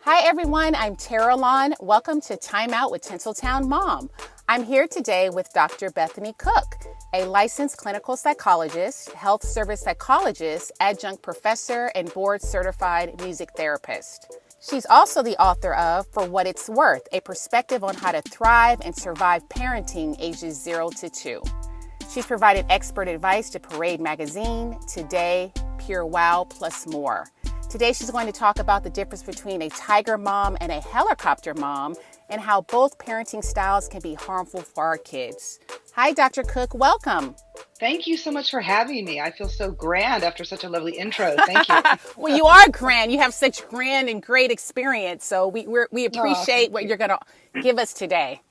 Hi everyone, I'm Tara Lon. Welcome to Time Out with Tinseltown Mom. I'm here today with Dr. Bethany Cook, a licensed clinical psychologist, health service psychologist, adjunct professor, and board certified music therapist. She's also the author of For What It's Worth, a perspective on how to thrive and survive parenting ages 0 to 2. She's provided expert advice to Parade Magazine, Today, Pure Wow, plus more. Today, she's going to talk about the difference between a tiger mom and a helicopter mom and how both parenting styles can be harmful for our kids. Hi, Dr. Cook. Welcome. Thank you so much for having me. I feel so grand after such a lovely intro. Thank you. Well, you are grand. You have such grand and great experience. So we Oh, appreciate thank what you. you're going to give us today.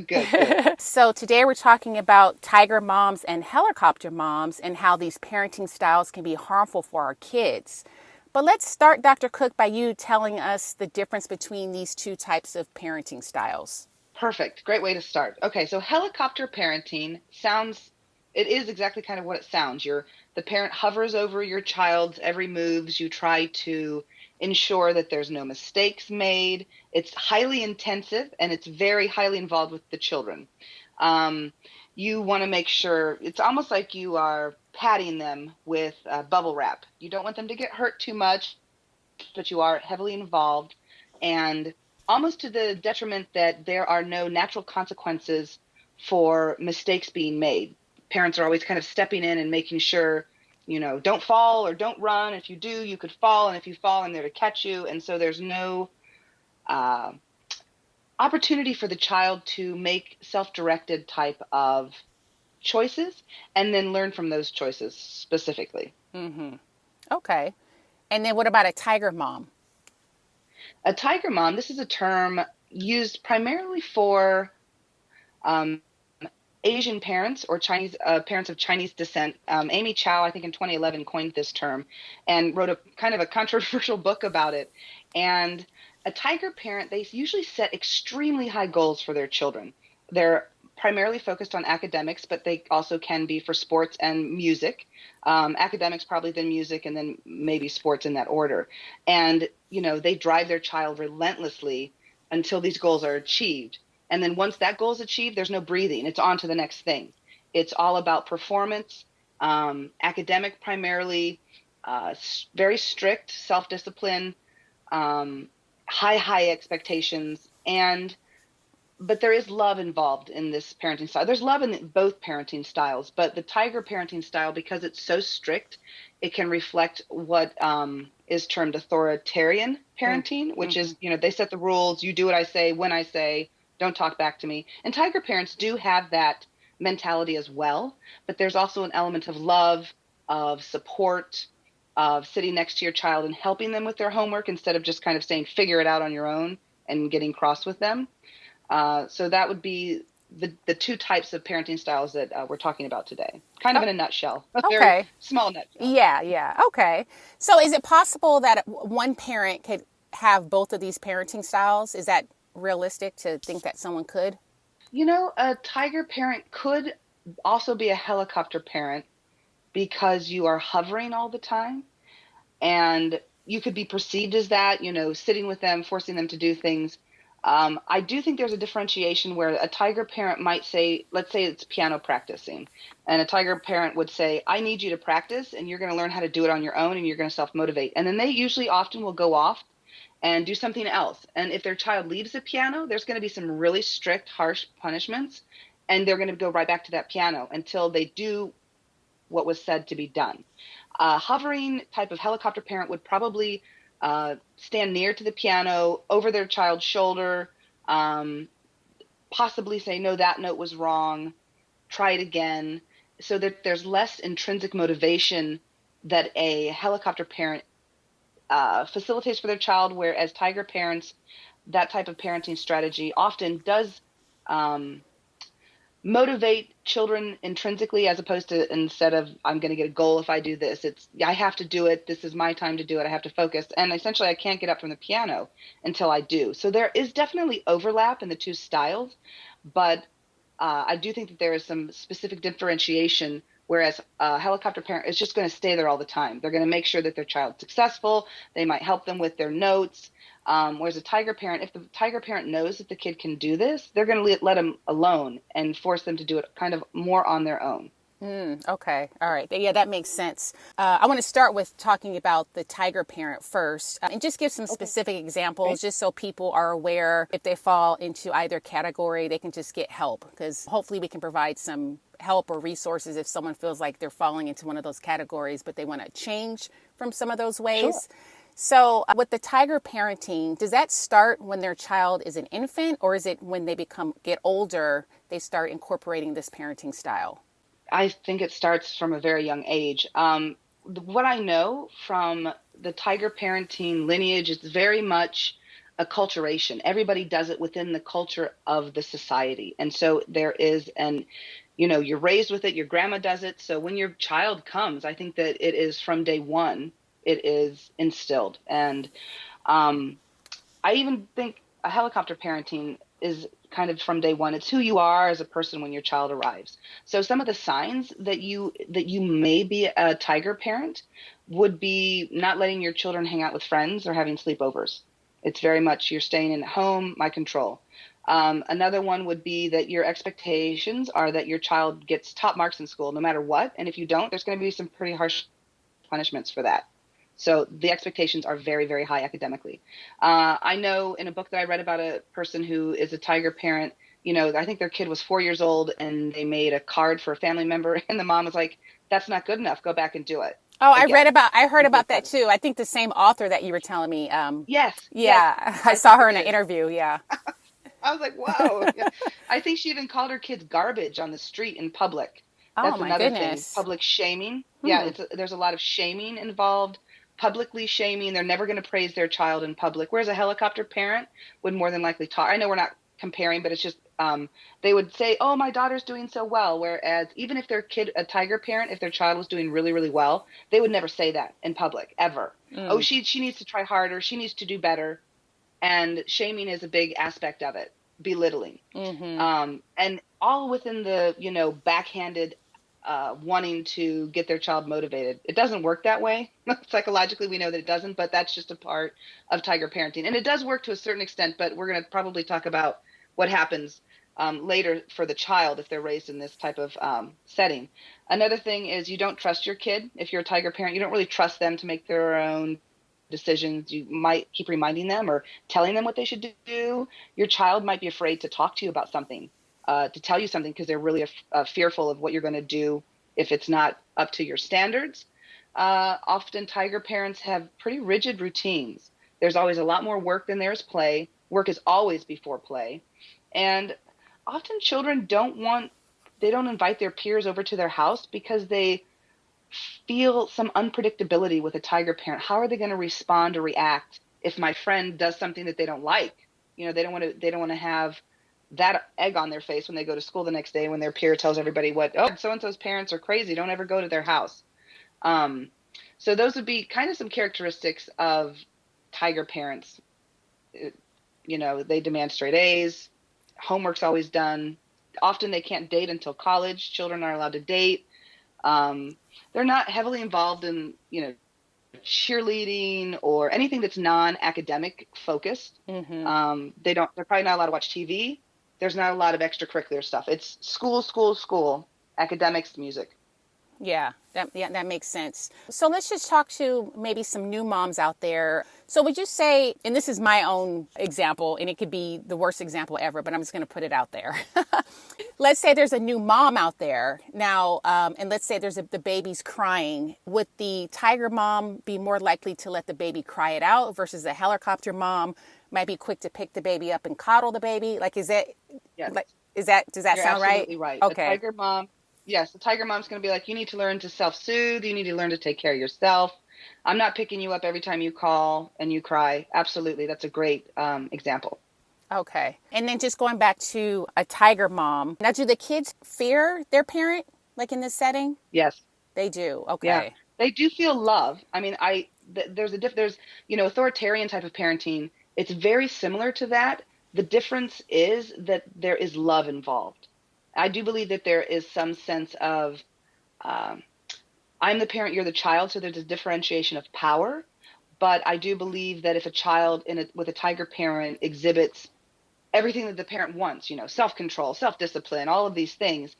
Good. So today we're talking about tiger moms and helicopter moms and how these parenting styles can be harmful for our kids. But let's start, Dr. Cook, by you telling us the difference between these two types of parenting styles. Perfect. Great way to start. Okay, so helicopter parenting it is exactly kind of what it sounds. The parent hovers over your child's every moves. You try to ensure that there's no mistakes made. It's highly intensive and it's very highly involved with the children. Um, you want to make sure it's almost like you are patting them with bubble wrap. You don't want them to get hurt too much, but you are heavily involved and almost to the detriment that there are no natural consequences for mistakes being made. Parents are always kind of stepping in and making sure, don't fall or don't run. If you do, you could fall. And if you fall, I'm there to catch you. And so there's no uh, opportunity for the child to make self-directed type of choices and then learn from those choices specifically. Okay. And then what about a tiger mom? A tiger mom, this is a term used primarily for um, Asian parents or Chinese parents of Chinese descent. Amy Chow, I think in 2011, coined this term and wrote a kind of a controversial book about it. And a tiger parent, they usually set extremely high goals for their children. They're primarily focused on academics, but they also can be for sports and music. Academics probably, then music, and then maybe sports in that order. And, they drive their child relentlessly until these goals are achieved. And then once that goal is achieved, there's no breathing. It's on to the next thing. It's all about performance, academic primarily, very strict self-discipline, high expectations, but there is love involved in this parenting style. There's love in both parenting styles, but the tiger parenting style, because it's so strict, it can reflect what is termed authoritarian parenting, which is, they set the rules. You do what I say, when I say, don't talk back to me. And tiger parents do have that mentality as well, but there's also an element of love, of support, of sitting next to your child and helping them with their homework instead of just kind of saying, figure it out on your own and getting cross with them. So that would be the two types of parenting styles that we're talking about today, kind of in a nutshell, a very Okay. small nutshell. Yeah. Okay. So is it possible that one parent could have both of these parenting styles? Is that realistic to think that someone could? A tiger parent could also be a helicopter parent because you are hovering all the time and you could be perceived as that, sitting with them, forcing them to do things. I do think there's a differentiation where a tiger parent might say, let's say it's piano practicing, and a tiger parent would say, I need you to practice and you're going to learn how to do it on your own and you're going to self-motivate. And then they usually often will go off and do something else. And if their child leaves the piano, there's going to be some really strict, harsh punishments, and they're going to go right back to that piano until they do what was said to be done. A hovering type of helicopter parent would probably stand near to the piano, over their child's shoulder, possibly say, no, that note was wrong, try it again, so that there's less intrinsic motivation that a helicopter parent facilitates for their child, whereas tiger parents, that type of parenting strategy often does motivate children intrinsically, as opposed to, instead of I'm going to get a goal if I do this, it's I have to do it, this is my time to do it, I have to focus, and essentially I can't get up from the piano until I do. So there is definitely overlap in the two styles, but I do think that there is some specific differentiation Whereas a helicopter parent is just going to stay there all the time. They're going to make sure that their child's successful. They might help them with their notes. Whereas a tiger parent, if the tiger parent knows that the kid can do this, they're going to let them alone and force them to do it kind of more on their own. Okay. All right. Yeah, that makes sense. I want to start with talking about the tiger parent first, and just give some Okay. specific examples, Great. just so people are aware if they fall into either category, they can just get help, because hopefully we can provide some help or resources if someone feels like they're falling into one of those categories, but they want to change from some of those Sure. ways. So with the tiger parenting, does that start when their child is an infant, or is it when they get older, they start incorporating this parenting style? I think it starts from a very young age. What I know from the tiger parenting lineage is very much acculturation. Everybody does it within the culture of the society. And so there is you're raised with it, your grandma does it. So when your child comes, I think that it is from day one, it is instilled. And um, I even think a helicopter parenting is kind of from day one. It's who you are as a person when your child arrives. So some of the signs that you may be a tiger parent would be not letting your children hang out with friends or having sleepovers. It's very much you're staying in at home, my control. Another one would be that your expectations are that your child gets top marks in school no matter what. And if you don't, there's going to be some pretty harsh punishments for that. So the expectations are very, very high academically. I know in a book that I read about a person who is a tiger parent, I think their kid was 4 years old and they made a card for a family member and the mom was like, that's not good enough. Go back and do it Oh, again. I heard And do about it that better. too. I think the same author that you were telling me. Yes, yes, Yeah, I I saw think her it in an is. interview. Yeah. I was like, whoa. Yeah. I think she even called her kids garbage on the street in public. Oh That's my another thing. goodness. Public shaming. Yeah, Hmm. there's a lot of shaming involved. Publicly shaming. They're never going to praise their child in public. Whereas a helicopter parent would more than likely talk. I know we're not comparing, but it's just they would say, "Oh, my daughter's doing so well." Whereas even if their kid, a tiger parent, if their child was doing really, really well, they would never say that in public ever. Oh, she needs to try harder. She needs to do better. And shaming is a big aspect of it, belittling, and all within the backhanded wanting to get their child motivated. It doesn't work that way. Psychologically we know that it doesn't, but that's just a part of tiger parenting, and it does work to a certain extent, but we're going to probably talk about what happens later for the child if they're raised in this type of setting. Another thing is you don't trust your kid. If you're a tiger parent, you don't really trust them to make their own decisions. You might keep reminding them or telling them what they should do. Your child might be afraid to talk to you about something, to tell you something, because they're really fearful of what you're going to do if it's not up to your standards. Often tiger parents have pretty rigid routines. There's always a lot more work than there's play. Work is always before play. And often children they don't invite their peers over to their house because they feel some unpredictability with a tiger parent. How are they going to respond or react if my friend does something that they don't like? They don't want to have that egg on their face when they go to school the next day when their peer tells everybody what, oh, so and so's parents are crazy. Don't ever go to their house. Um, so those would be kind of some characteristics of tiger parents. They demand straight A's. Homework's always done. Often they can't date until college. Children are allowed to date. Um, they're not heavily involved in, cheerleading or anything that's non-academic focused. They're probably not allowed to watch TV. There's not a lot of extracurricular stuff. It's school, school, school, academics, music. Yeah, that makes sense. So let's just talk to maybe some new moms out there. So would you say, and this is my own example, and it could be the worst example ever, but I'm just going to put it out there. Let's say there's a new mom out there now, and let's say the baby's crying. Would the tiger mom be more likely to let the baby cry it out versus the helicopter mom might be quick to pick the baby up and coddle the baby? Like, Yes, does that you're sound right? absolutely right. Okay. The tiger mom's going to be like, you need to learn to self-soothe. You need to learn to take care of yourself. I'm not picking you up every time you call and you cry. Absolutely. That's a great example. Okay. And then just going back to a tiger mom. Now, do the kids fear their parent, like in this setting? Yes. They do. Yeah. Okay. They do feel love. I mean, there's authoritarian type of parenting. It's very similar to that. The difference is that there is love involved. I do believe that there is some sense of um, I'm the parent, you're the child, so there's a differentiation of power. But I do believe that if a child with a tiger parent exhibits everything that the parent wants, self-control, self-discipline, all of these things,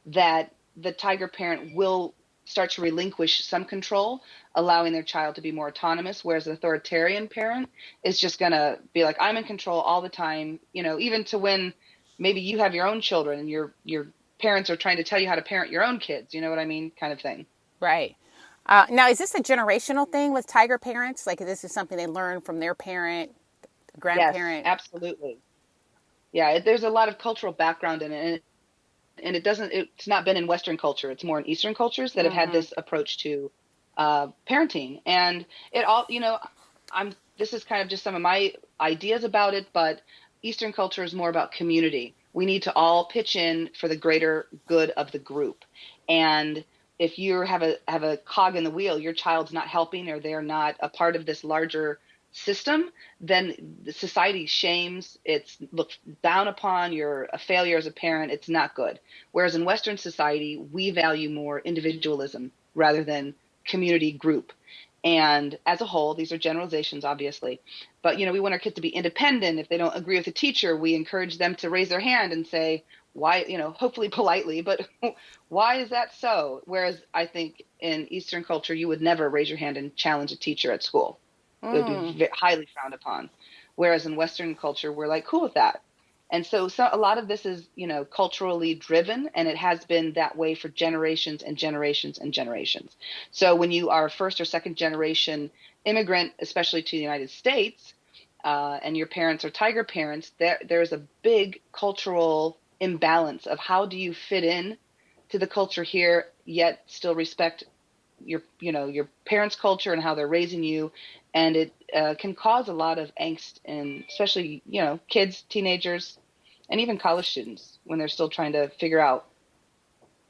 that the tiger parent will start to relinquish some control, allowing their child to be more autonomous, whereas an authoritarian parent is just going to be like, I'm in control all the time, even to when maybe you have your own children and your parents are trying to tell you how to parent your own kids, you know what I mean, kind of thing. Right. Now, is this a generational thing with tiger parents? Like, this is something they learn from their parent, Yes, grandparent? absolutely. Yeah, there's a lot of cultural background in it, and it's not been in Western culture. It's more in Eastern cultures that have had Mm-hmm. this approach to parenting. And it all, this is kind of just some of my ideas about it, but Eastern culture is more about community. We need to all pitch in for the greater good of the group. And if you have a cog in the wheel, your child's not helping, or they're not a part of this larger system, then the society shames, it's looked down upon, you're a failure as a parent, it's not good. Whereas in Western society, we value more individualism rather than community group. And as a whole, these are generalizations, obviously, but we want our kids to be independent. If they don't agree with a teacher, we encourage them to raise their hand and say, why, hopefully politely, but why is that so? Whereas I think in Eastern culture, you would never raise your hand and challenge a teacher at school. It would Mm. be highly frowned upon. Whereas in Western culture, we're like cool with that. And so a lot of this is, culturally driven, and it has been that way for generations and generations and generations. So when you are a first or second generation immigrant, especially to the United States, and your parents are tiger parents, there's a big cultural imbalance of how do you fit in to the culture here, yet still respect your parents' culture and how they're raising you, and it can cause a lot of angst, and especially kids, teenagers, and even college students when they're still trying to figure out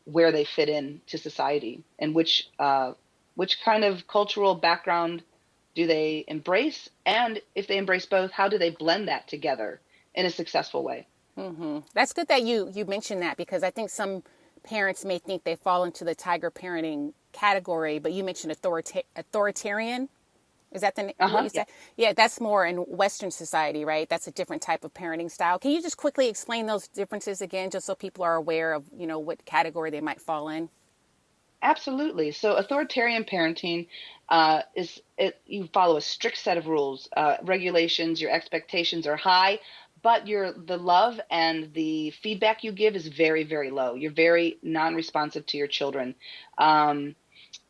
where they fit in to society, and which kind of cultural background do they embrace, and if they embrace both, how do they blend that together in a successful way. Mm-hmm. That's good that you mentioned that, because I think some parents may think they fall into the tiger parenting category, but you mentioned authoritarian. Is that what Uh-huh. you Yeah. said? Yeah, that's more in Western society, right? That's a different type of parenting style. Can you just quickly explain those differences again, just so people are aware of, what category they might fall in? Absolutely. So authoritarian parenting is it. You follow a strict set of rules, regulations. Your expectations are high, but the love and the feedback you give is very, very low. You're very non-responsive to your children, um,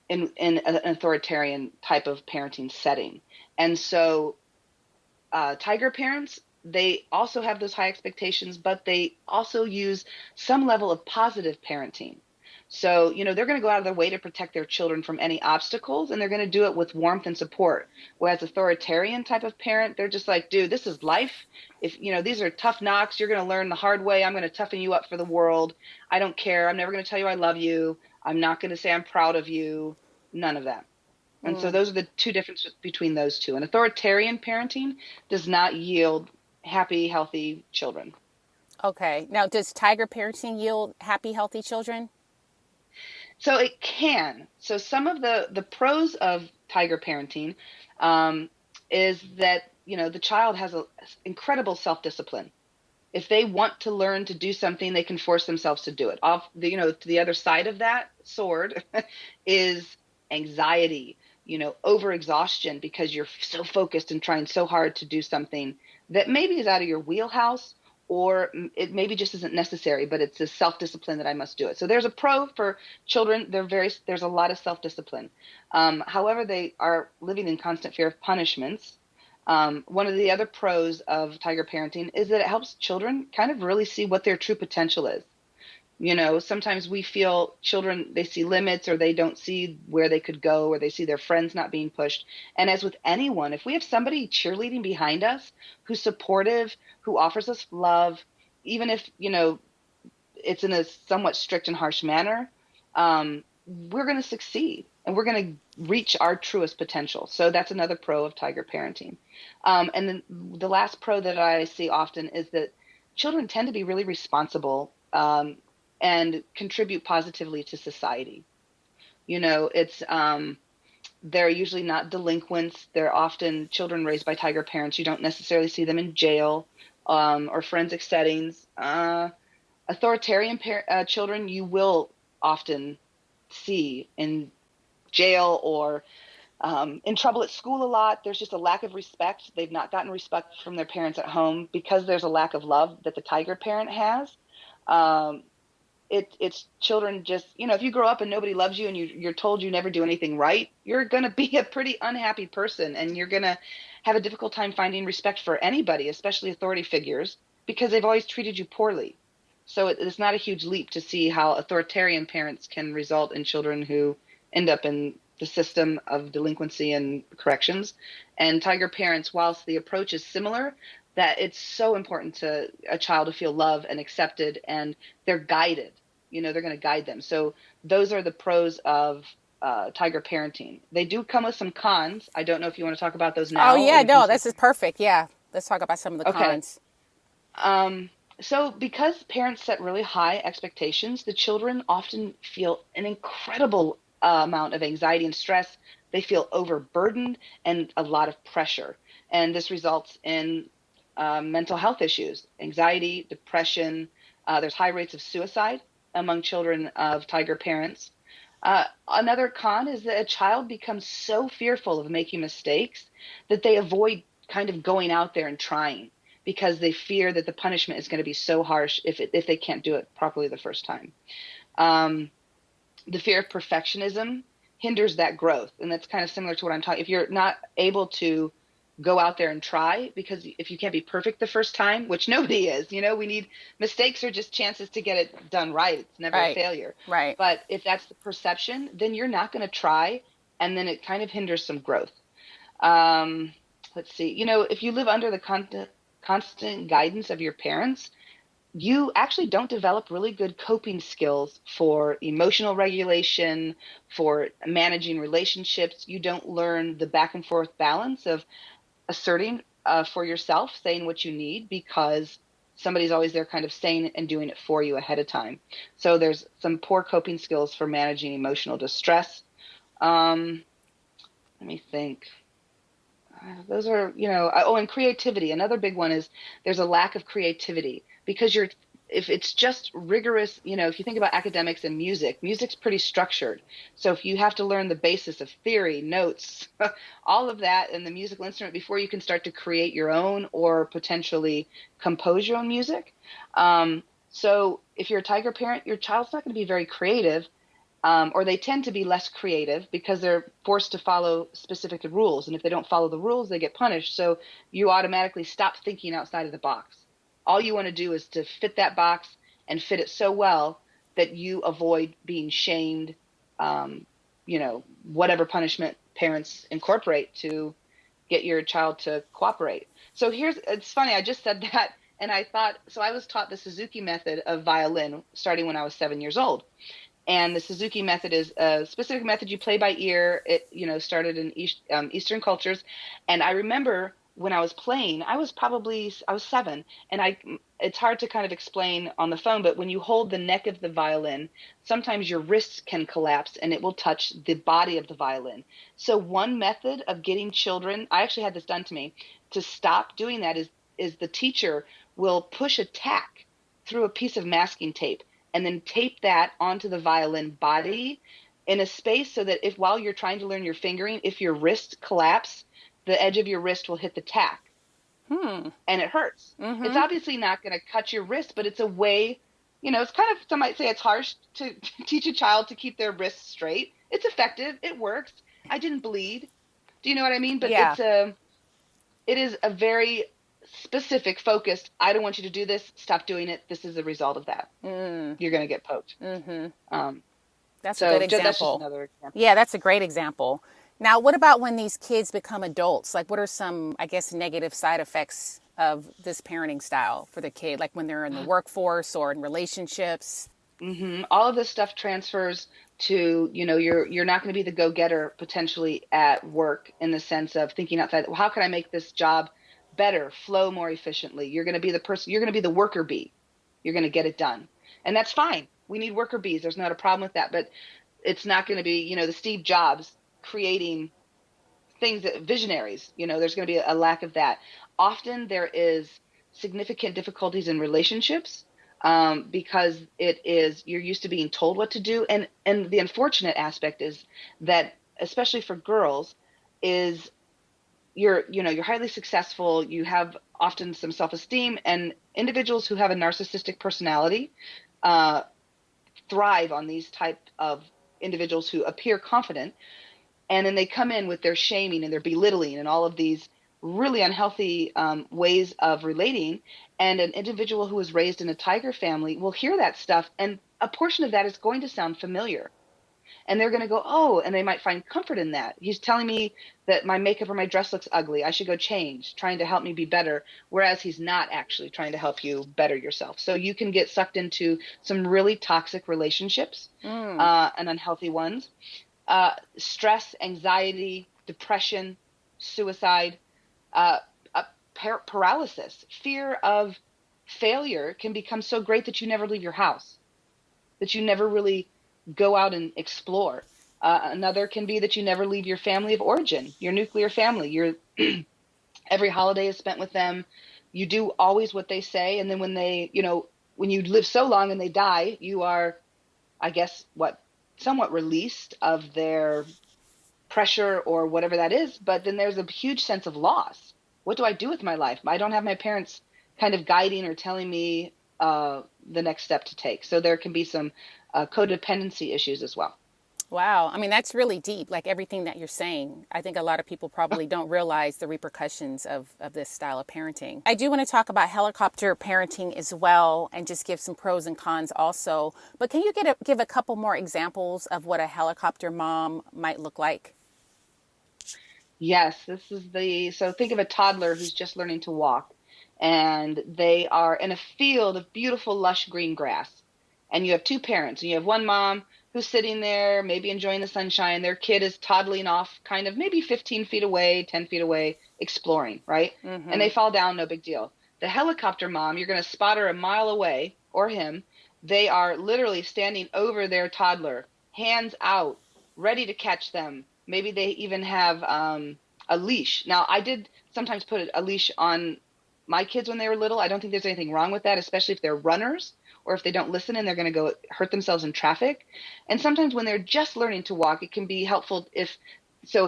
in an authoritarian type of parenting setting. And so, tiger parents, they also have those high expectations, but they also use some level of positive parenting. So, they're going to go out of their way to protect their children from any obstacles, and they're going to do it with warmth and support. Whereas authoritarian type of parent, they're just like, dude, this is life. If, these are tough knocks, you're going to learn the hard way. I'm going to toughen you up for the world. I don't care. I'm never going to tell you I love you. I'm not going to say I'm proud of you. None of that. And so Mm, those are the two differences between those two. And authoritarian parenting does not yield happy, healthy children. okay. Now, does tiger parenting yield happy, healthy children? So it can. So some of the pros of tiger parenting, um, is that the child has a incredible self discipline. If they want to learn to do something, they can force themselves to do it. Off the to the other side of that sword is anxiety, overexhaustion, because you're so focused and trying so hard to do something that maybe is out of your wheelhouse, or it maybe just isn't necessary, but it's a self-discipline that I must do it. So there's a pro for children. There's a lot of self-discipline. However, they are living in constant fear of punishments. One of the other pros of tiger parenting is that it helps children kind of really see what their true potential is. Sometimes we feel children, they see limits, or they don't see where they could go, or they see their friends not being pushed. And as with anyone, if we have somebody cheerleading behind us who's supportive, who offers us love, even if, it's in a somewhat strict and harsh manner, we're going to succeed, and we're going to reach our truest potential. So that's another pro of tiger parenting. And then the last pro that I see often is that children tend to be really responsible, and contribute positively to society. It's they're usually not delinquents. They're often children raised by tiger parents. You don't necessarily see them in jail or forensic settings. Authoritarian children you will often see in jail or in trouble at school a lot. There's just a lack of respect. They've not gotten respect from their parents at home because there's a lack of love that the tiger parent has. Um, it's children just, if you grow up and nobody loves you and you're told you never do anything right, you're going to be a pretty unhappy person, and you're going to have a difficult time finding respect for anybody, especially authority figures, because they've always treated you poorly. So it's not a huge leap to see how authoritarian parents can result in children who end up in the system of delinquency and corrections. And tiger parents, whilst the approach is similar, that it's so important to a child to feel loved and accepted, and they're guided. They're going to guide them. So those are the pros of tiger parenting. They do come with some cons. I don't know if you want to talk about those Oh, now, or yeah, we can no, skip. this is perfect. Yeah. Let's talk about some of the Okay. cons. So because parents set really high expectations, the children often feel an incredible amount of anxiety and stress. They feel overburdened and a lot of pressure. And this results in mental health issues, anxiety, depression. There's high rates of suicide among children of tiger parents. Another con is that a child becomes so fearful of making mistakes that they avoid kind of going out there and trying, because they fear that the punishment is going to be so harsh if they can't do it properly the first time. Um, the fear of perfectionism hinders that growth, and that's kind of similar to what I'm talking. If you're not able to go out there and try, because if you can't be perfect the first time, which nobody is, we need mistakes are just chances to get it done right. It's never a Right. failure. Right. But if that's the perception, then you're not going to try, and then it kind of hinders some growth. Um, let's see. If you live under the constant guidance of your parents, you actually don't develop really good coping skills for emotional regulation, for managing relationships. You don't learn the back and forth balance of asserting for yourself, saying what you need, because somebody's always there kind of saying and doing it for you ahead of time. So there's some poor coping skills for managing emotional distress. Um, Let me think. Those are, and creativity. Another big one is there's a lack of creativity, because if it's just rigorous, if you think about academics and music's pretty structured. So if you have to learn the basis of theory, notes, all of that in the musical instrument before you can start to create your own or potentially compose your own music. So if you're a tiger parent, your child's not going to be very creative, or they tend to be less creative because they're forced to follow specific rules. And if they don't follow the rules, they get punished. So you automatically stop thinking outside of the box. All you want to do is to fit that box and fit it so well that you avoid being shamed, whatever punishment parents incorporate to get your child to cooperate. So it's funny, I just said that, and I thought, so I was taught the Suzuki method of violin starting when I was 7 years old. And the Suzuki method is a specific method you play by ear. It, started in Eastern cultures. And I remember when I was playing, I was 7, and it's hard to kind of explain on the phone, but when you hold the neck of the violin, sometimes your wrists can collapse and it will touch the body of the violin. So one method of getting children, I actually had this done to me, to stop doing that is the teacher will push a tack through a piece of masking tape and then tape that onto the violin body in a space, so that if while you're trying to learn your fingering, if your wrist collapse, the edge of your wrist will hit the tack. And it hurts. It's Mm-hmm. obviously not going to cut your wrist, but it's a way, it's kind of, some might say it's harsh to teach a child to keep their wrists straight. It's effective. It works. I didn't bleed. Do you know what I mean? But Yeah. it is a very specific, focused, I don't want you to do this. Stop doing it. This is the result of that. You're going to get poked. Um, That's a good so that's just example. another example. Yeah, that's a great example. Now, what about when these kids become adults? Like, what are some, I guess, negative side effects of this parenting style for the kid? Like when they're in the workforce or in relationships? All of this stuff transfers to, you're not going to be the go-getter potentially at work, in the sense of thinking outside. Well, how can I make this job better, flow more efficiently? You're going to be the person, you're going to be the worker bee. You're going to get it done. And that's fine. We need worker bees. There's not a problem with that. But it's not going to be, the Steve Jobs creating things that visionaries, there's going to be a lack of that. Often there is significant difficulties in relationships, because you're used to being told what to do. And the unfortunate aspect is that, especially for girls, is you're highly successful. You have often some self-esteem, and individuals who have a narcissistic personality uh, thrive on these type of individuals who appear confident, and then they come in with their shaming and their belittling and all of these really unhealthy ways of relating. And an individual who was raised in a tiger family will hear that stuff, and a portion of that is going to sound familiar, and they're going to go, oh, and they might find comfort in that. He's telling me that my makeup or my dress looks ugly, I should go change, trying to help me be better, whereas he's not actually trying to help you better yourself. So you can get sucked into some really toxic relationships, and unhealthy ones. Stress, anxiety, depression, suicide, uh, paralysis, fear of failure can become so great that you never leave your house, that you never really go out and explore. Another can be that you never leave your family of origin, your nuclear family. Every holiday is spent with them. You do always what they say. And then when you live so long and they die, you are, I guess, somewhat released of their pressure or whatever that is. But then there's a huge sense of loss. What do I do with my life? I don't have my parents kind of guiding or telling me the next step to take. So there can be some codependency issues as well. Wow. I mean, that's really deep, like everything that you're saying. I think a lot of people probably don't realize the repercussions of this style of parenting. I do want to talk about helicopter parenting as well, and just give some pros and cons also. But can you give a couple more examples of what a helicopter mom might look like? Yes, so think of a toddler who's just learning to walk, and they are in a field of beautiful, lush green grass. And you have two parents, and you have one mom who's sitting there, maybe enjoying the sunshine. Their kid is toddling off, kind of maybe 15 feet away, 10 feet away, exploring, right? And they fall down, no big deal. The helicopter mom, you're going to spot her a mile away, or him. They are literally standing over their toddler, hands out, ready to catch them. Maybe they even have a leash. Now, I did sometimes put a leash on my kids when they were little. I don't think there's anything wrong with that, especially if they're runners, or if they don't listen and they're going to go hurt themselves in traffic. And sometimes when they're just learning to walk, it can be helpful if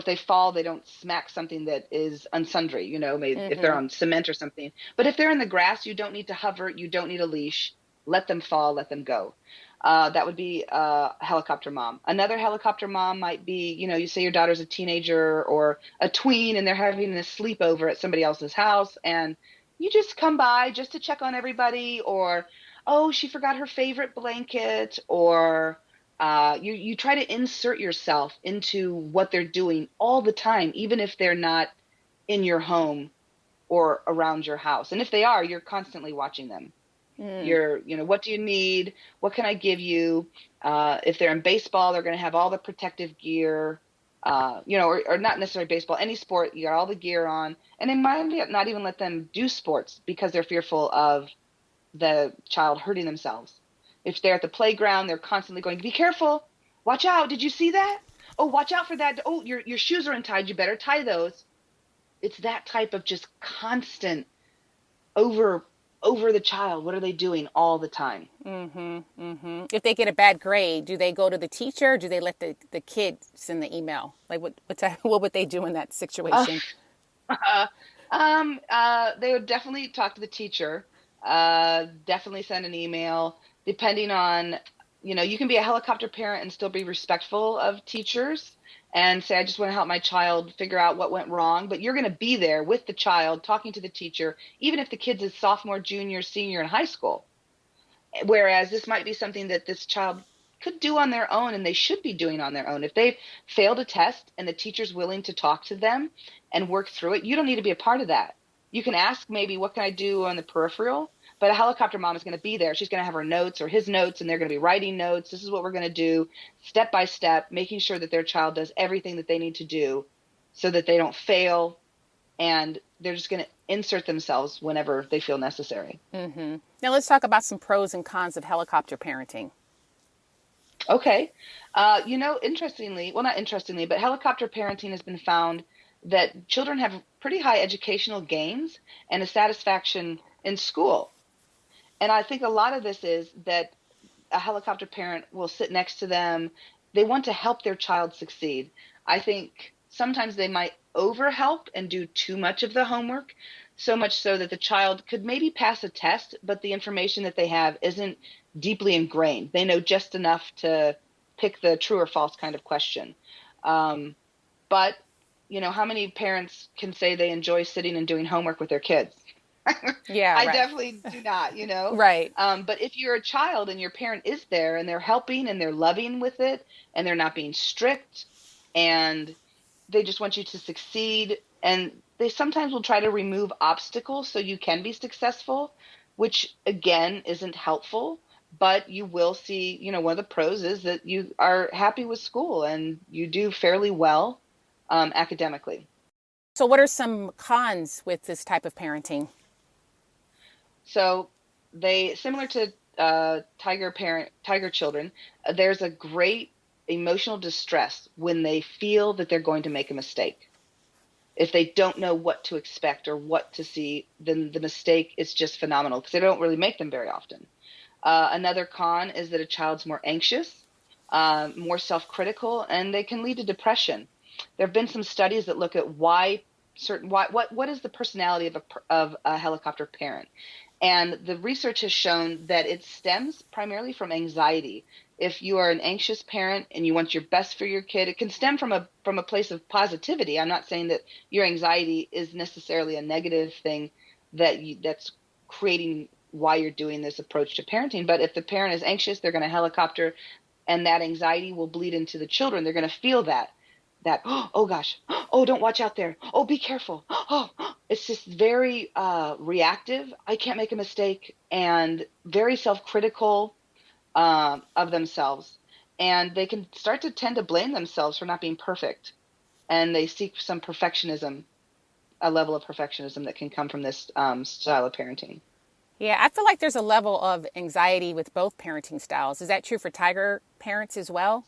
they fall, they don't smack something that is unsundry, maybe if they're on cement or something. But if they're in the grass, you don't need to hover, you don't need a leash. Let them fall, let them go. That would be a helicopter mom. Another helicopter mom might be, you say your daughter's a teenager or a tween, and they're having a sleepover at somebody else's house, and you just come by just to check on everybody, or, oh, she forgot her favorite blanket, or you try to insert yourself into what they're doing all the time, even if they're not in your home or around your house. And if they are, you're constantly watching them. What do you need? What can I give you? If they're in baseball, they're going to have all the protective gear, or not necessarily baseball, any sport, you got all the gear on. And they might not even let them do sports because they're fearful of the child hurting themselves. If they're at the playground, they're constantly going, be careful, watch out. Did you see that? Oh, watch out for that. Oh, your shoes are untied. You better tie those. It's that type of just constant over the child. What are they doing all the time? If they get a bad grade, do they go to the teacher, or do they let the kid send the email? Like what would they do in that situation? They would definitely talk to the teacher, definitely send an email, depending on, you can be a helicopter parent and still be respectful of teachers and say, I just want to help my child figure out what went wrong. But you're going to be there with the child, talking to the teacher, even if the kid's a sophomore, junior, senior in high school. Whereas this might be something that this child could do on their own, and they should be doing on their own. If they've failed a test and the teacher's willing to talk to them and work through it, you don't need to be a part of that. You can ask maybe, what can I do on the peripheral? But a helicopter mom is going to be there. She's going to have her notes or his notes, and they're going to be writing notes. This is what we're going to do step by step, making sure that their child does everything that they need to do so that they don't fail, and they're just going to insert themselves whenever they feel necessary. Now let's talk about some pros and cons of helicopter parenting. Okay. Interestingly, well, not interestingly, but helicopter parenting has been found that children have pretty high educational gains and a satisfaction in school. And I think a lot of this is that a helicopter parent will sit next to them. They want to help their child succeed. I think sometimes they might overhelp and do too much of the homework, so much so that the child could maybe pass a test, but the information that they have isn't deeply ingrained. They know just enough to pick the true or false kind of question. Um, but, how many parents can say they enjoy sitting and doing homework with their kids? Yeah, I right. definitely do not. Right. But if you're a child and your parent is there and they're helping and they're loving with it and they're not being strict and they just want you to succeed, and they sometimes will try to remove obstacles so you can be successful, which again isn't helpful. But you will see, one of the pros is that you are happy with school and you do fairly well academically. So, what are some cons with this type of parenting? So they similar to tiger children, there's a great emotional distress when they feel that they're going to make a mistake. If they don't know what to expect or what to see, then the mistake is just phenomenal because they don't really make them very often. Another con is that a child's more anxious, more self-critical, and they can lead to depression. There have been some studies that look at what is the personality of a helicopter parent, and the research has shown that it stems primarily from anxiety. If you are an anxious parent and you want your best for your kid, it can stem from a place of positivity. I'm not saying that your anxiety is necessarily a negative thing that's creating why you're doing this approach to parenting. But if the parent is anxious, they're going to helicopter, and that anxiety will bleed into the children. They're going to feel that oh gosh, oh don't watch out there, oh be careful, oh it's just very reactive. I can't make a mistake, and very self-critical of themselves, and they can start to tend to blame themselves for not being perfect, and they seek some perfectionism, a level of perfectionism that can come from this style of parenting. Yeah, I feel like there's a level of anxiety with both parenting styles. Is that true for tiger parents as well?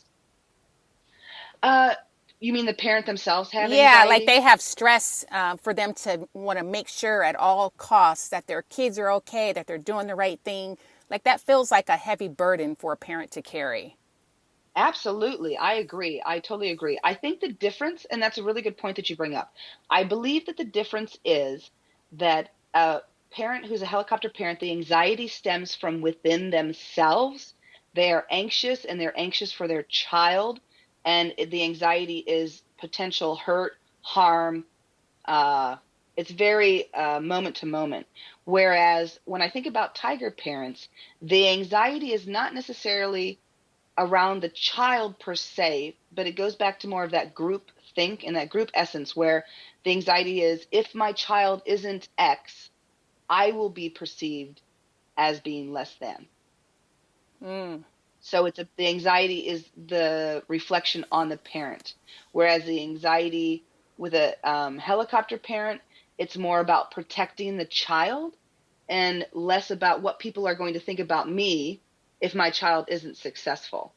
uh, you mean the parent themselves have Yeah, like anxiety? they have stress for them to want to make sure at all costs that their kids are okay, that they're doing the right thing. Like that feels like a heavy burden for a parent to carry. Absolutely. I agree. I totally agree. I think the difference, and that's a really good point that you bring up. I believe that the difference is that a parent who's a helicopter parent, the anxiety stems from within themselves. They are anxious and they're anxious for their child. And the anxiety is potential hurt, harm. Uh, it's very moment to moment. Whereas when I think about tiger parents, the anxiety is not necessarily around the child per se, but it goes back to more of that group think and that group essence where the anxiety is if my child isn't X, I will be perceived as being less than. Mm. So the anxiety is the reflection on the parent, whereas the anxiety with a helicopter parent, it's more about protecting the child and less about what people are going to think about me if my child isn't successful.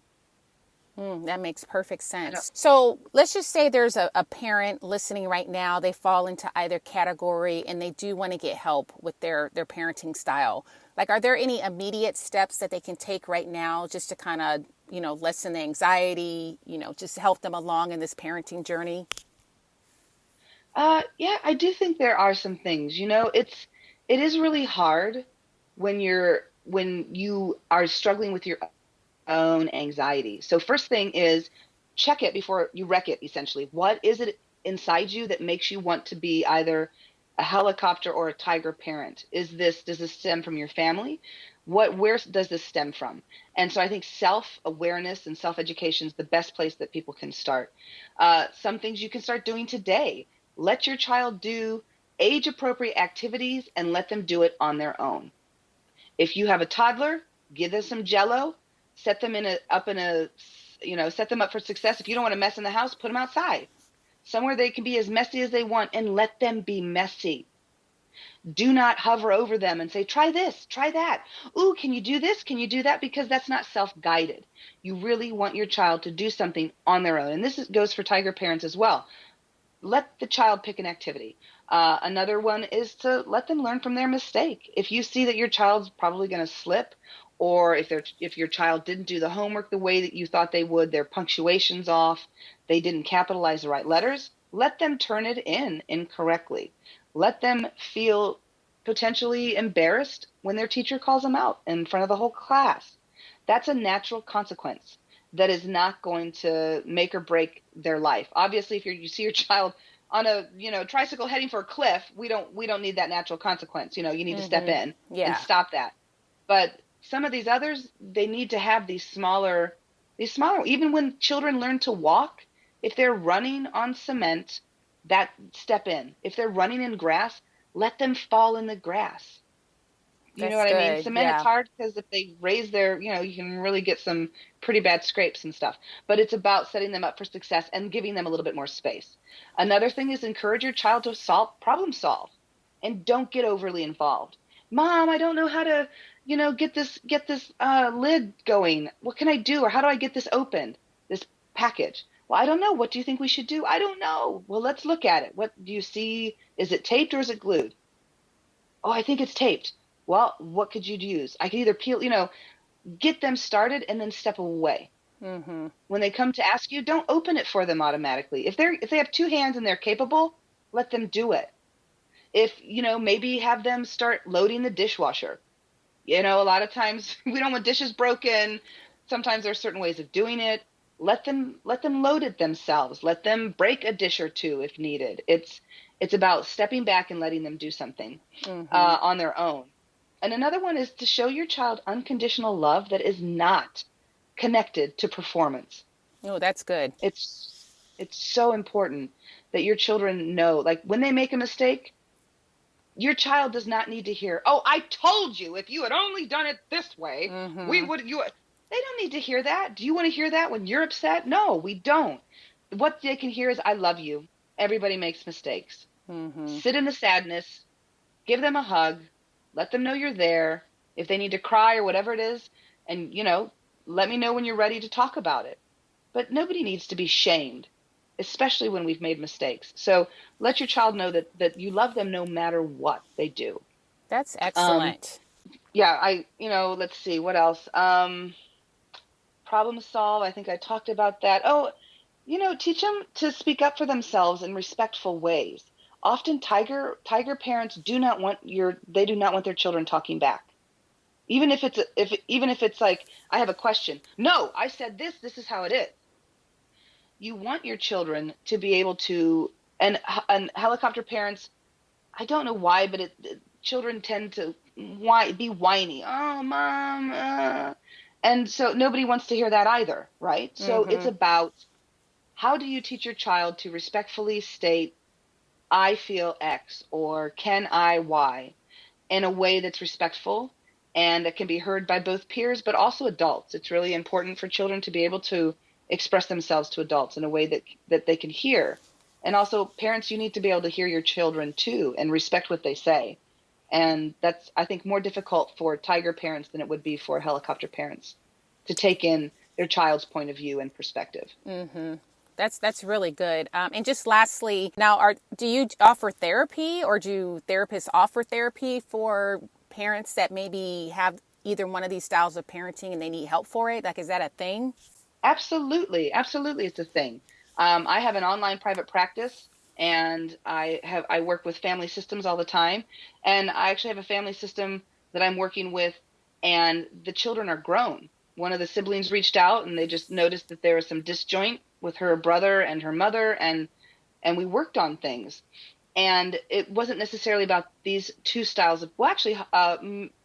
That makes perfect I don't, sense. So let's just say there's a parent listening right now. They fall into either category and they do want to get help with their parenting style. Like, are there any immediate steps that they can take right now just to kind of, lessen the anxiety, just help them along in this parenting journey? Yeah, I do think there are some things. It is really hard when you are struggling with your own anxiety. So first thing is check it before you wreck it, essentially. What is it inside you that makes you want to be either a helicopter or a tiger parent? Does this stem from your family? Where does this stem from? And so I think self-awareness and self-education is the best place that people can start. Some things you can start doing today. Let your child do age appropriate activities and let them do it on their own. If you have a toddler, give them some jello, set them set them up for success. If you don't want to mess in the house, put them outside, somewhere they can be as messy as they want and let them be messy. Do not hover over them and say, try this, try that. Ooh, can you do this? Can you do that? Because that's not self-guided. You really want your child to do something on their own. And goes for tiger parents as well. Let the child pick an activity. Another one is to let them learn from their mistake. If you see that your child's probably going to slip, or if your child didn't do the homework the way that you thought they would, their punctuation's off, they didn't capitalize the right letters, let them turn it in incorrectly. Let them feel potentially embarrassed when their teacher calls them out in front of the whole class. That's a natural consequence that is not going to make or break their life. Obviously, if you see your child on a tricycle heading for a cliff, we don't need that natural consequence. You need to step in and Yeah. stop that. But some of these others, they need to have these smaller. Even when children learn to walk, if they're running on cement, that step in. If they're running in grass, let them fall in the grass. You know That's what I mean? good. Cement, it's Yeah. hard because if they raise you can really get some pretty bad scrapes and stuff. But it's about setting them up for success and giving them a little bit more space. Another thing is encourage your child to problem solve, and don't get overly involved. Mom, I don't know how to, get this lid going. What can I do? Or how do I get this opened? This package. Well, I don't know. What do you think we should do? I don't know. Well, let's look at it. What do you see? Is it taped or is it glued? Oh, I think it's taped. Well, what could you use? I could either get them started and then step away. Mm-hmm. When they come to ask you, don't open it for them automatically. If they have two hands and they're capable, let them do it. If, maybe have them start loading the dishwasher. A lot of times we don't want dishes broken. Sometimes there are certain ways of doing it. Let them load it themselves. Let them break a dish or two if needed. It's about stepping back and letting them do something Mm-hmm. on their own. And another one is to show your child unconditional love that is not connected to performance. Oh, that's good. It's so important that your children know, like when they make a mistake, your child does not need to hear, "Oh, I told you if you had only done it this way, we Mm-hmm. would you." They don't need to hear that. Do you want to hear that when you're upset? No, we don't. What they can hear is, "I love you. Everybody makes mistakes." Mm-hmm. Sit in the sadness, give them a hug, let them know you're there. If they need to cry or whatever it is, and let me know when you're ready to talk about it. But nobody needs to be shamed, especially when we've made mistakes. So let your child know that you love them no matter what they do. That's Um, excellent. yeah, let's see what else. Problem solve. I think I talked about that. Oh, teach them to speak up for themselves in respectful ways. Often tiger parents they do not want their children talking back. Even if it's like, I have a question. No, I said this. This is how it is. You want your children to be able to, and helicopter parents, I don't know why, but children tend to be whiny. Oh, mom, and so nobody wants to hear that either, right? So it's Mm-hmm. about, how do you teach your child to respectfully state, I feel X, or can I Y, in a way that's respectful and that can be heard by both peers, but also adults. It's really important for children to be able to express themselves to adults in a way that they can hear. And also, parents, you need to be able to hear your children too and respect what they say. And that's, I think, more difficult for tiger parents than it would be for helicopter parents to take in their child's point of view and perspective. Mm-hmm. That's really good. And just lastly, now, do you offer therapy, or do therapists offer therapy for parents that maybe have either one of these styles of parenting and they need help for it? Like, is that a thing? Absolutely, absolutely, it's a thing. I have an online private practice, and I work with family systems all the time, and I actually have a family system that I'm working with, and the children are grown. One of the siblings reached out, and they just noticed that there was some disjoint with her brother and her mother, and we worked on things. And it wasn't necessarily about these two styles of, well, actually, a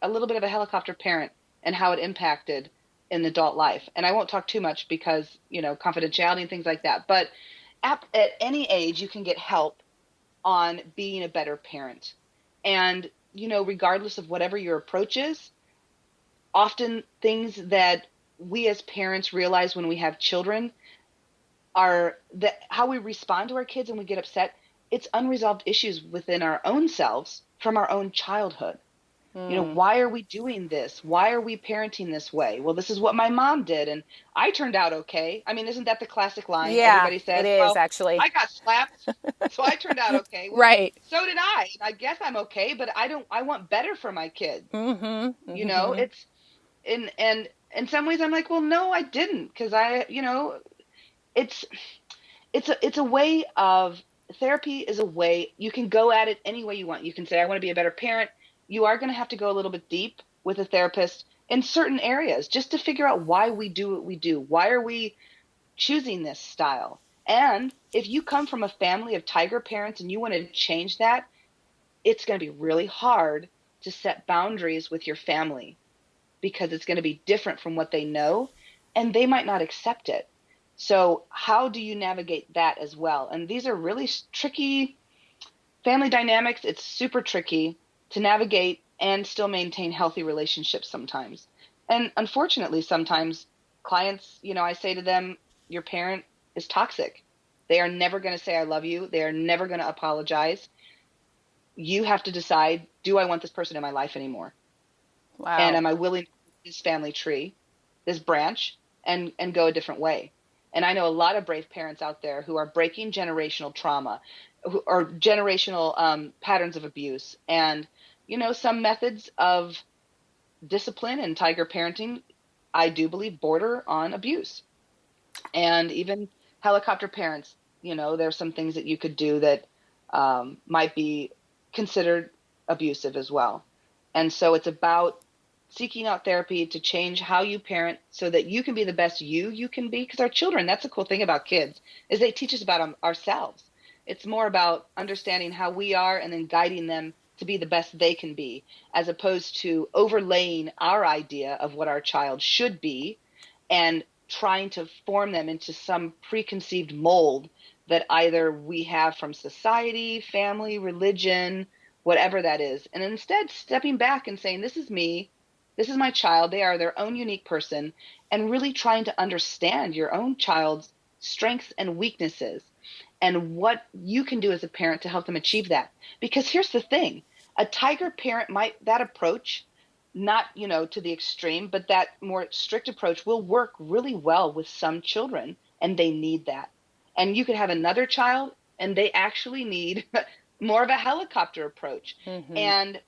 little bit of a helicopter parent and how it impacted in adult life. And I won't talk too much because, confidentiality and things like that. But at any age, you can get help on being a better parent. And, regardless of whatever your approach is, often things that we as parents realize when we have children are that how we respond to our kids and we get upset, it's unresolved issues within our own selves from our own childhood. Mm. Why are we doing this? Why are we parenting this way? Well, this is what my mom did, and I turned out okay. I mean, isn't that the classic line Yeah, everybody it says? is Well, actually. I got slapped, so I turned out okay. Well, Right. so did I. I guess I'm okay, but I want better for my kids. Mm-hmm. Mm-hmm. It's in some ways I'm like, well, no, I didn't, because it's it's a way of therapy is a way you can go at it any way you want. You can say, I want to be a better parent. You are going to have to go a little bit deep with a therapist in certain areas just to figure out why we do what we do. Why are we choosing this style? And if you come from a family of tiger parents and you want to change that, it's going to be really hard to set boundaries with your family because it's going to be different from what they know and they might not accept it. So, how do you navigate that as well? And these are really tricky family dynamics. It's super tricky to navigate and still maintain healthy relationships sometimes. And unfortunately, sometimes clients, I say to them, your parent is toxic. They are never going to say, I love you. They are never going to apologize. You have to decide, do I want this person in my life anymore? And Wow. am I willing to move this family tree, this branch, and go a different way? And I know a lot of brave parents out there who are breaking generational trauma or generational patterns of abuse. And some methods of discipline and tiger parenting, I do believe, border on abuse. And even helicopter parents, there's some things that you could do that might be considered abusive as well. And so it's about seeking out therapy to change how you parent so that you can be the best you can be. Because our children, that's the cool thing about kids, is they teach us about ourselves. It's more about understanding how we are and then guiding them to be the best they can be, as opposed to overlaying our idea of what our child should be and trying to form them into some preconceived mold that either we have from society, family, religion, whatever that is. And instead, stepping back and saying, this is me, this is my child, they are their own unique person, and really trying to understand your own child's strengths and weaknesses and what you can do as a parent to help them achieve that. Because here's the thing, a tiger parent might, that approach, not to the extreme, but that more strict approach will work really well with some children, and they need that. And you could have another child and they actually need more of a helicopter approach. Mm-hmm. And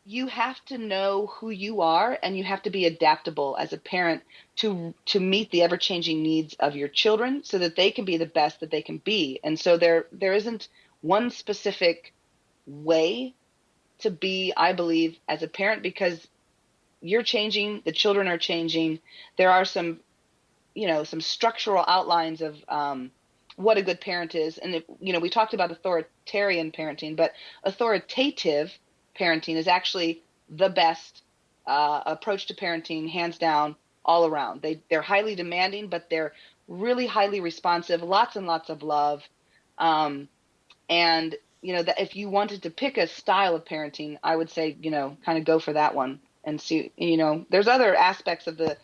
you have to know who you are, and you have to be adaptable as a parent to meet the ever-changing needs of your children so that they can be the best that they can be. And so there isn't one specific way to be, I believe, as a parent, because you're changing, the children are changing. There are some, some structural outlines of what a good parent is. And if, we talked about authoritarian parenting, but authoritative parenting is actually the best approach to parenting, hands down, all around. They're highly demanding, but they're really highly responsive, lots and lots of love. And that if you wanted to pick a style of parenting, I would say, kind of go for that one and see, there's other aspects of the,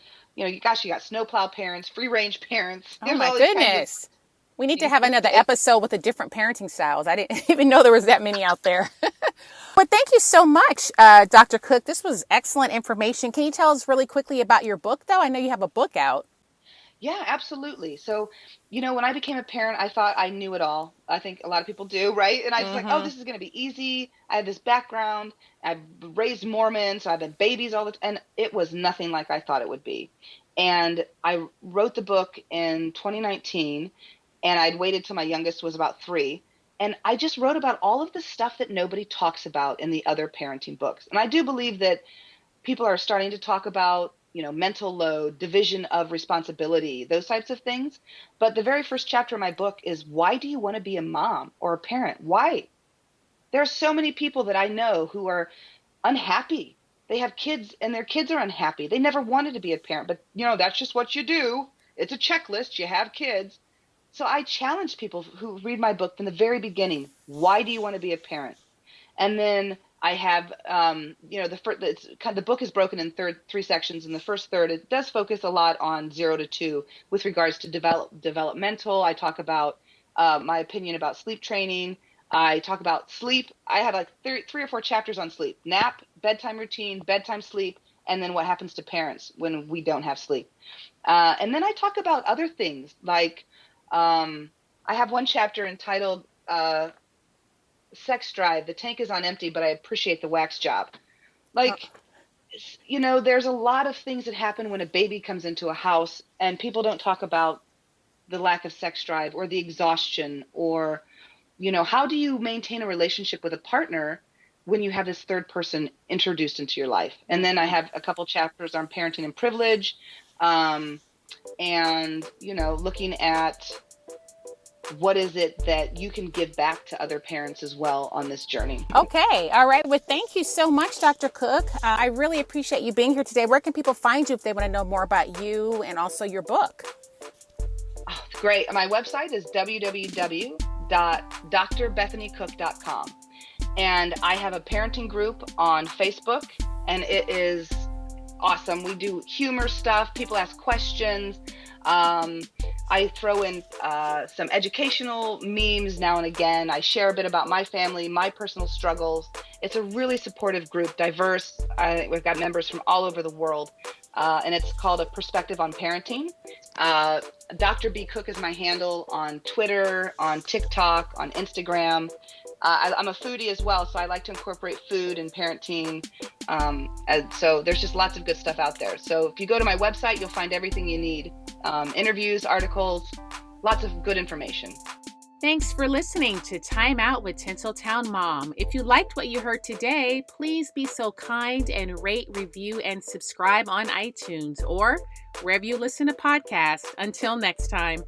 gosh, you got snowplow parents, free range parents. Oh There's my all these kinds of goodness. We need to have another episode with the different parenting styles. I didn't even know there was that many out there. But thank you so much, Dr. Cook. This was excellent information. Can you tell us really quickly about your book, though? I know you have a book out. Yeah, absolutely. So, when I became a parent, I thought I knew it all. I think a lot of people do, right? And I just like, oh, Mm-hmm. this is going to be easy. I have this background. I've raised Mormons, so I've had babies all the time. And it was nothing like I thought it would be. And I wrote the book in 2019, and I'd waited till my youngest was about 3. And I just wrote about all of the stuff that nobody talks about in the other parenting books. And I do believe that people are starting to talk about, mental load, division of responsibility, those types of things. But the very first chapter of my book is, why do you want to be a mom or a parent? Why? There are so many people that I know who are unhappy. They have kids and their kids are unhappy. They never wanted to be a parent, but that's just what you do. It's a checklist. You have kids. So I challenge people who read my book from the very beginning. Why do you want to be a parent? And then I have, the book is broken in three sections. In the first third, it does focus a lot on 0 to 2 with regards to developmental. I talk about my opinion about sleep training. I talk about sleep. I have like three or four chapters on sleep: nap, bedtime routine, bedtime sleep, and then what happens to parents when we don't have sleep. And then I talk about other things like I have one chapter entitled Sex Drive. The tank is on empty, but I appreciate the wax job. Like, there's a lot of things that happen when a baby comes into a house, and people don't talk about the lack of sex drive or the exhaustion, or how do you maintain a relationship with a partner when you have this third person introduced into your life? And then I have a couple chapters on parenting and privilege, and looking at what is it that you can give back to other parents as well on this journey. Okay. All right. Well, thank you so much, Dr. Cook. I really appreciate you being here today. Where can people find you if they want to know more about you and also your book? Oh, great. My website is www.drbethanycook.com. And I have a parenting group on Facebook, and it is awesome. We do humor stuff. People ask questions. I throw in some educational memes now and again. I share a bit about my family, my personal struggles. It's a really supportive group, diverse. We've got members from all over the world, and it's called A Perspective on Parenting. Dr. B. Cook is my handle on Twitter, on TikTok, on Instagram. I'm a foodie as well, so I like to incorporate food and parenting. And so there's just lots of good stuff out there. So if you go to my website, you'll find everything you need. Interviews, articles, lots of good information. Thanks for listening to Time Out with Tinseltown Mom. If you liked what you heard today, please be so kind and rate, review, and subscribe on iTunes or wherever you listen to podcasts. Until next time.